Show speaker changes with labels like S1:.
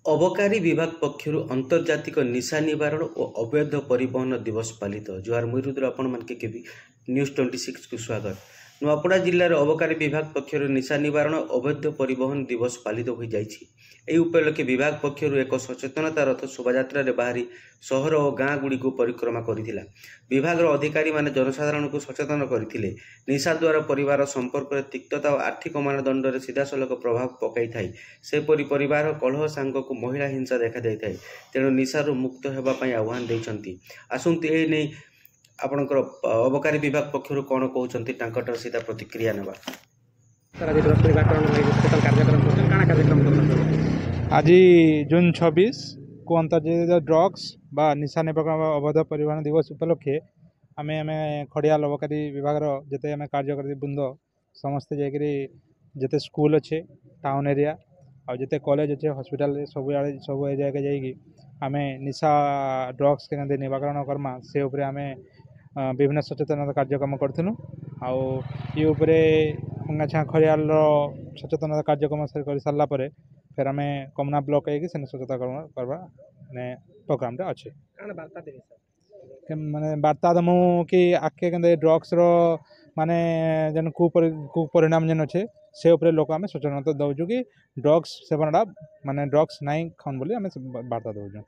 S1: अबकारी विभाग पक्षर अंतर्जातिक निशा निवारण और अवैध परिवहन दिवस पालित जुआर मुरुद्र आपण मानके केबी न्यूज 26 को स्वागत। नुआपड़ा जिल्लार अबकारी विभाग पक्षर निशा निवारण अवैध परिवहन दिवस पालित हो जाइछि। एही उपलक्षे विभाग पक्षर एक सचेतनता रथ शोभायात्रा बाहरी सहर और गाँ गुड़ी को परिक्रमा करथिला। विभाग अधिकारी माने जनसाधारण को सचेतन करथिले। निशा द्वारा परिवार संपर्क तिक्तता और आर्थिक मानदंड सीधासलख प्रभाव पकाई थाए। सेपरि परिवार कलह सांग को महिला हिंसा देखा जाए। तेणु निशारू मुक्त होगापी आह्वान देते। आसतु ए नहीं आपणकर अबकारी विभाग पक्षर कौन कहते सीधा प्रतिक्रिया ना।
S2: आज जून 26 को अंतर्जातीय ड्रग्स बा निशा निवारण अवैध परिवहन दिवस उपलक्षे आम खड़ियाल अबकारी विभाग जिते आम कार्यकारी बृंद समस्ते जाकि जिते स्कूल अच्छे टाउन एरिया और जिते कॉलेज अच्छे हॉस्पिटल सब एरिया के जाइए आम निशा ड्रग्स के निवारण करमा से उपरे आम विभिन्न सचेतनता कार्यक्रम करूँ। आउ खड़ियाल सचेतनता कार्यक्रम कर सारापर फिर आम कमना ब्लॉक से सचेतन करवा प्रोग्राम अच्छे माने वार्ता दमु कि आगे के ड्रग्स माने जेन कुपरिणाम जेन अच्छे से उपरे लोक आम सचेतनता दौचु कि ड्रग्स सेवन माने ड्रग्स नाई खान बोली आम वार्ता दौचु।